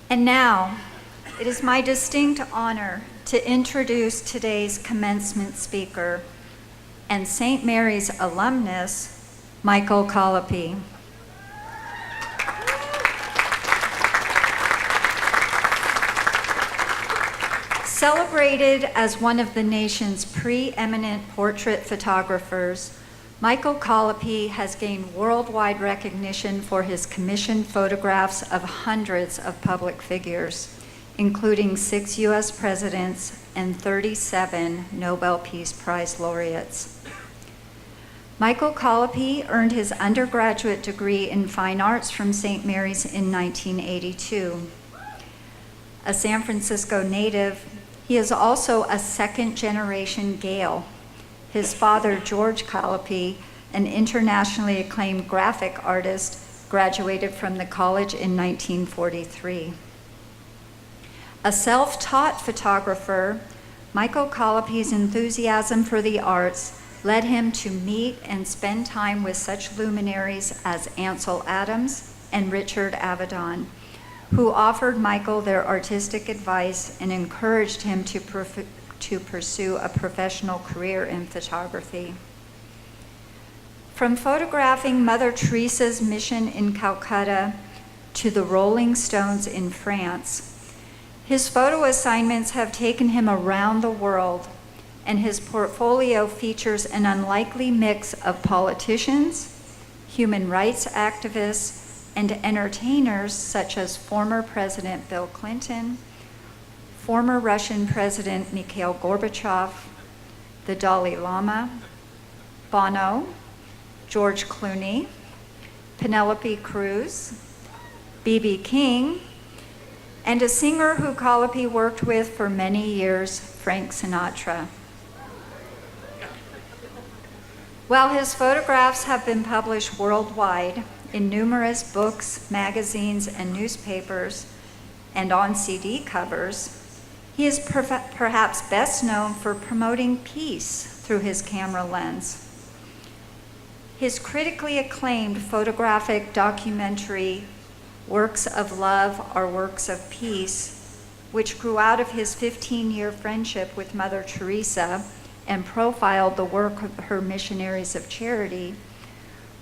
And now, it is my distinct honor to introduce today's commencement speaker and St. Mary's alumnus, Michael Collopy. Celebrated as one of the nation's preeminent portrait photographers, Michael Collopy has gained worldwide recognition for his commissioned photographs of hundreds of public figures, including 6 U.S. presidents and 37 Nobel Peace Prize laureates. Michael Collopy earned his undergraduate degree in fine arts from St. Mary's in 1982. A San Francisco native, he is also a second-generation Gale. His father, George Collopy, an internationally acclaimed graphic artist, graduated from the college in 1943. A self-taught photographer, Michael Collopy's enthusiasm for the arts led him to meet and spend time with such luminaries as Ansel Adams and Richard Avedon, who offered Michael their artistic advice and encouraged him to pursue a professional career in photography. From photographing Mother Teresa's mission in Calcutta to the Rolling Stones in France, his photo assignments have taken him around the world, and his portfolio features an unlikely mix of politicians, human rights activists, and entertainers such as former President Bill Clinton, former Russian President Mikhail Gorbachev, the Dalai Lama, Bono, George Clooney, Penelope Cruz, B.B. King, and a singer who Collopy worked with for many years, Frank Sinatra. While his photographs have been published worldwide in numerous books, magazines, and newspapers, and on CD covers, he is perhaps best known for promoting peace through his camera lens. His critically acclaimed photographic documentary, Works of Love Are Works of Peace, which grew out of his 15-year friendship with Mother Teresa and profiled the work of her missionaries of charity,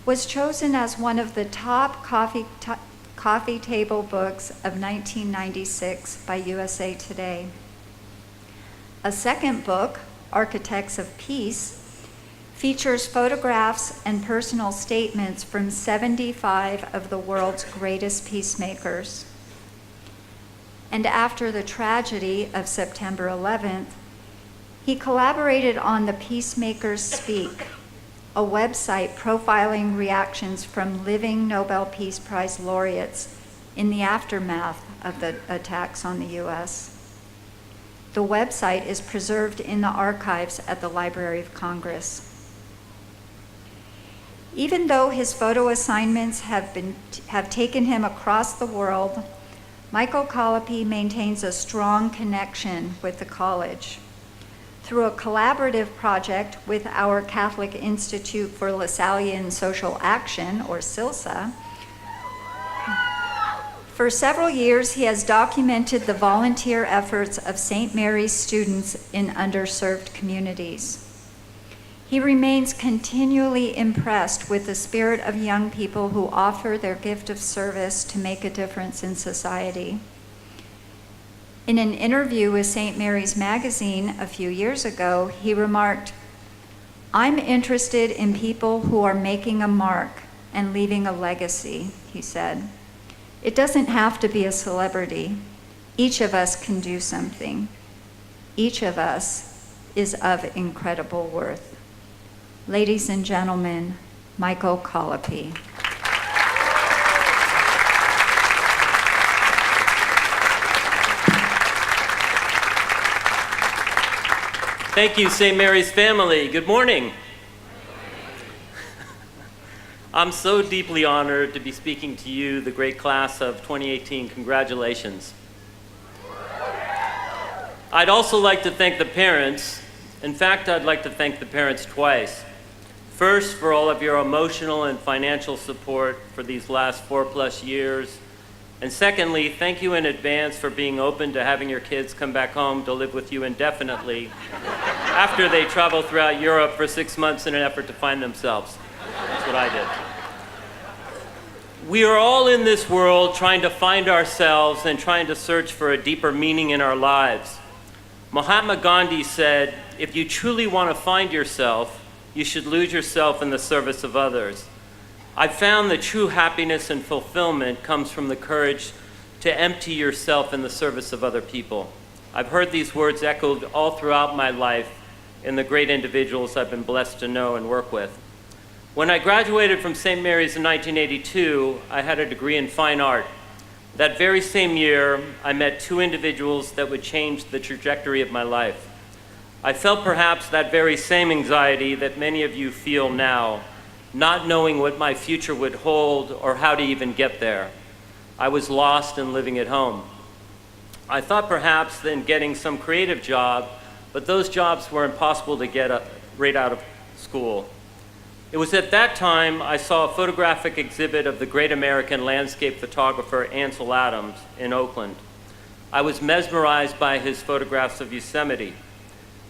was chosen as one of the top coffee table books of 1996 by USA Today. A second book, Architects of Peace, features photographs and personal statements from 75 of the world's greatest peacemakers. And after the tragedy of September 11th, he collaborated on the Peacemakers Speak, a website profiling reactions from living Nobel Peace Prize laureates in the aftermath of the attacks on the U.S. The website is preserved in the archives at the Library of Congress. Even though his photo assignments have taken him across the world, Michael Collopy maintains a strong connection with the college. Through a collaborative project with our Catholic Institute for Lasallian Social Action, or CILSA, for several years he has documented the volunteer efforts of St. Mary's students in underserved communities. He remains continually impressed with the spirit of young people who offer their gift of service to make a difference in society. In an interview with St. Mary's Magazine a few years ago, he remarked, "I'm interested in people who are making a mark and leaving a legacy," he said. "It doesn't have to be a celebrity. Each of us can do something. Each of us is of incredible worth." Ladies and gentlemen, Michael Collopy. Thank you, St. Mary's family. Good morning. I'm so deeply honored to be speaking to you, the great class of 2018. Congratulations. I'd also like to thank the parents. In fact, I'd like to thank the parents twice. First, for all of your emotional and financial support for these last 4+ years, And secondly, thank you in advance for being open to having your kids come back home to live with you indefinitely after they travel throughout Europe for 6 months in an effort to find themselves. That's what I did. We are all in this world trying to find ourselves and trying to search for a deeper meaning in our lives. Mahatma Gandhi said, if you truly want to find yourself, you should lose yourself in the service of others. I've found that true happiness and fulfillment comes from the courage to empty yourself in the service of other people. I've heard these words echoed all throughout my life in the great individuals I've been blessed to know and work with. When I graduated from St. Mary's in 1982, I had a degree in fine art. That very same year, I met two individuals that would change the trajectory of my life. I felt perhaps that very same anxiety that many of you feel now, not knowing what my future would hold or how to even get there. I was lost and living at home. I thought perhaps then getting some creative job, but those jobs were impossible to get right out of school. It was at that time I saw a photographic exhibit of the great American landscape photographer Ansel Adams in Oakland. I was mesmerized by his photographs of Yosemite.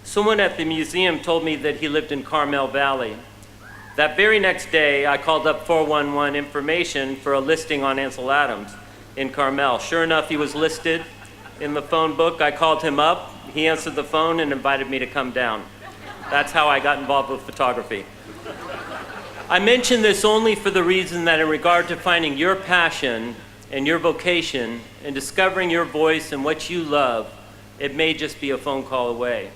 Someone at the museum told me that he lived in Carmel Valley. That very next day, I called up 411 information for a listing on Ansel Adams in Carmel. Sure enough, he was listed in the phone book. I called him up, he answered the phone and invited me to come down. That's how I got involved with photography. I mention this only for the reason that in regard to finding your passion and your vocation and discovering your voice and what you love, it may just be a phone call away.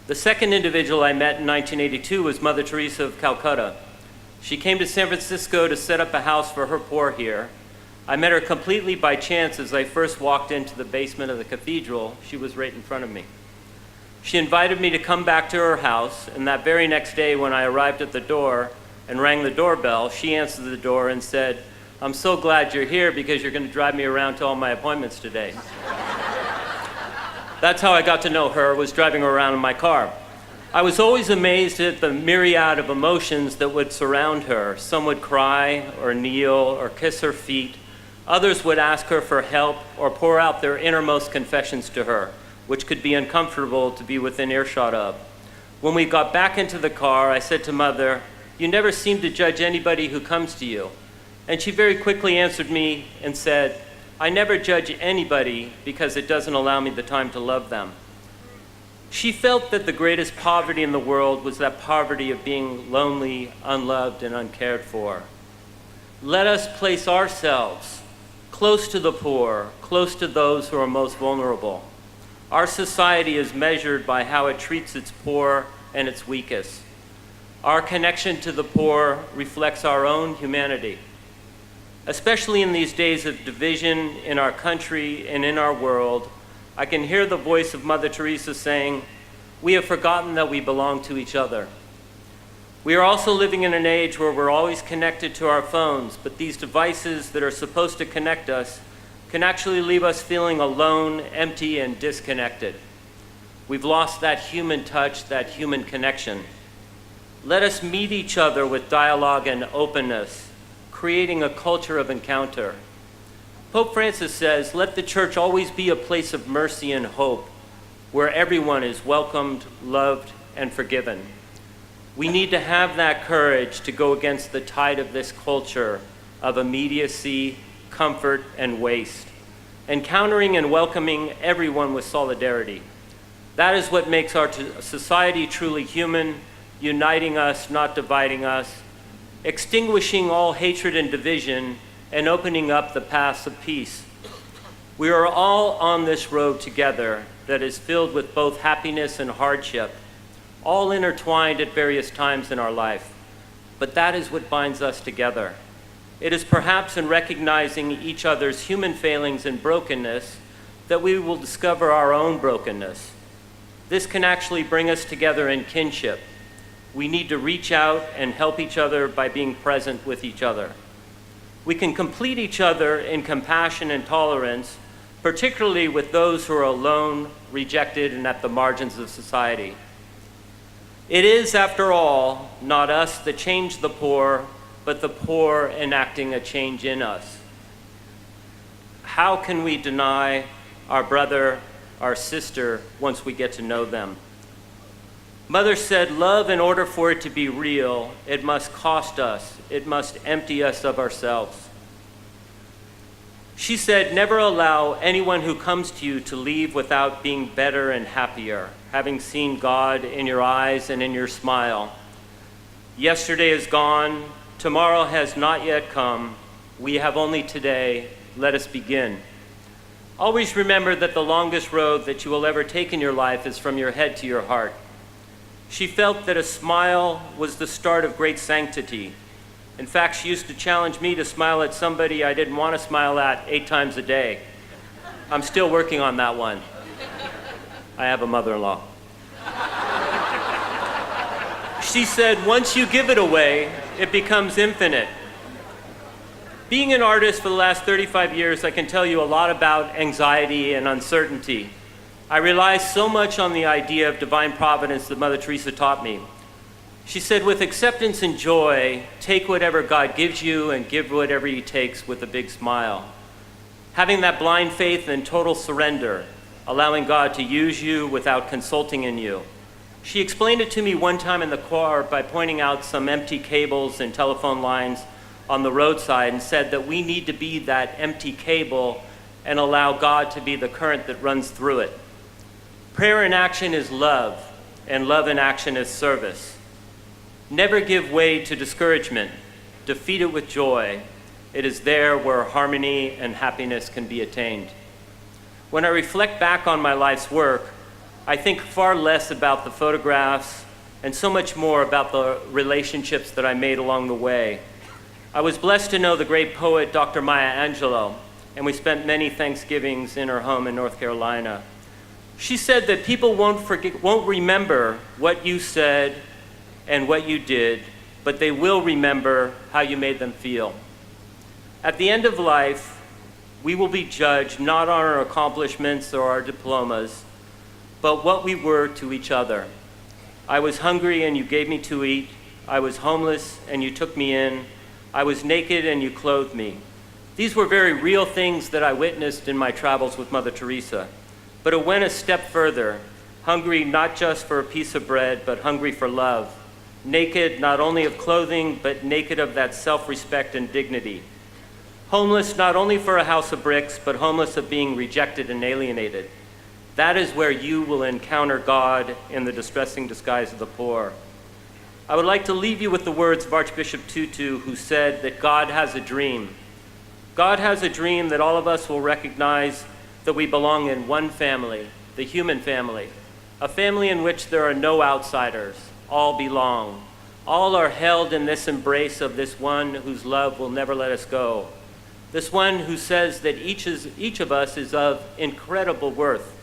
The second individual I met in 1982 was Mother Teresa of Calcutta. She came to San Francisco to set up a house for her poor here. I met her completely by chance as I first walked into the basement of the cathedral. She was right in front of me. She invited me to come back to her house, and that very next day when I arrived at the door and rang the doorbell, she answered the door and said, "I'm so glad you're here because you're going to drive me around to all my appointments today." That's how I got to know her, was driving her around in my car. I was always amazed at the myriad of emotions that would surround her. Some would cry or kneel or kiss her feet. Others would ask her for help or pour out their innermost confessions to her, which could be uncomfortable to be within earshot of. When we got back into the car, I said to Mother, "You never seem to judge anybody who comes to you." And she very quickly answered me and said, "I never judge anybody because it doesn't allow me the time to love them." She felt that the greatest poverty in the world was that poverty of being lonely, unloved, and uncared for. Let us place ourselves close to the poor, close to those who are most vulnerable. Our society is measured by how it treats its poor and its weakest. Our connection to the poor reflects our own humanity. Especially in these days of division in our country and in our world, I can hear the voice of Mother Teresa saying, "We have forgotten that we belong to each other." We are also living in an age where we're always connected to our phones, but these devices that are supposed to connect us can actually leave us feeling alone, empty, and disconnected. We've lost that human touch, that human connection. Let us meet each other with dialogue and openness, creating a culture of encounter. Pope Francis says, "Let the church always be a place of mercy and hope, where everyone is welcomed, loved, and forgiven." We need to have that courage to go against the tide of this culture of immediacy, comfort, and waste, encountering and welcoming everyone with solidarity. That is what makes our society truly human, uniting us, not dividing us, extinguishing all hatred and division, and opening up the paths of peace. We are all on this road together that is filled with both happiness and hardship, all intertwined at various times in our life. But that is what binds us together. It is perhaps in recognizing each other's human failings and brokenness that we will discover our own brokenness. This can actually bring us together in kinship. We need to reach out and help each other by being present with each other. We can complete each other in compassion and tolerance, particularly with those who are alone, rejected, and at the margins of society. It is, after all, not us that change the poor, but the poor enacting a change in us. how can we deny our brother, our sister, once we get to know them? Mother said, love, in order for it to be real, it must cost us. It must empty us of ourselves. She said, never allow anyone who comes to you to leave without being better and happier, having seen God in your eyes and in your smile. Yesterday is gone. Tomorrow has not yet come. We have only today. Let us begin. Always remember that the longest road that you will ever take in your life is from your head to your heart. She felt that a smile was the start of great sanctity. In fact, she used to challenge me to smile at somebody I didn't want to smile at 8 times a day. I'm still working on that one. I have a mother-in-law. She said, once you give it away, it becomes infinite. Being an artist for the last 35 years, I can tell you a lot about anxiety and uncertainty. I rely so much on the idea of divine providence that Mother Teresa taught me. She said, with acceptance and joy, take whatever God gives you and give whatever he takes with a big smile. Having that blind faith and total surrender, allowing God to use you without consulting in you. She explained it to me one time in the car by pointing out some empty cables and telephone lines on the roadside and said that we need to be that empty cable and allow God to be the current that runs through it. Prayer in action is love, and love in action is service. Never give way to discouragement. Defeat it with joy. It is there where harmony and happiness can be attained. When I reflect back on my life's work, I think far less about the photographs and so much more about the relationships that I made along the way. I was blessed to know the great poet Dr. Maya Angelou, and we spent many Thanksgivings in her home in North Carolina. She said that people won't remember what you said and what you did, but they will remember how you made them feel. At the end of life, we will be judged not on our accomplishments or our diplomas, but what we were to each other. I was hungry and you gave me to eat. I was homeless and you took me in. I was naked and you clothed me. These were very real things that I witnessed in my travels with Mother Teresa. But it went a step further, hungry not just for a piece of bread, but hungry for love. Naked not only of clothing, but naked of that self-respect and dignity. Homeless not only for a house of bricks, but homeless of being rejected and alienated. That is where you will encounter God in the distressing disguise of the poor. I would like to leave you with the words of Archbishop Tutu, who said that God has a dream. God has a dream that all of us will recognize that we belong in one family, the human family, a family in which there are no outsiders. All belong. All are held in this embrace of this one whose love will never let us go. This one who says that each of us is of incredible worth,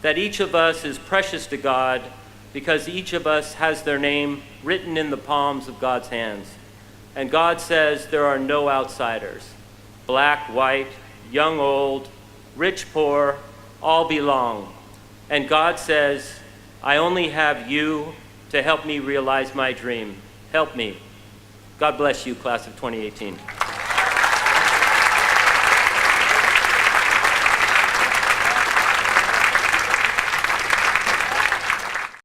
that each of us is precious to God because each of us has their name written in the palms of God's hands. And God says there are no outsiders. Black, white, young, old, rich, poor, all belong. And God says, I only have you to help me realize my dream. Help me. God bless you, class of 2018.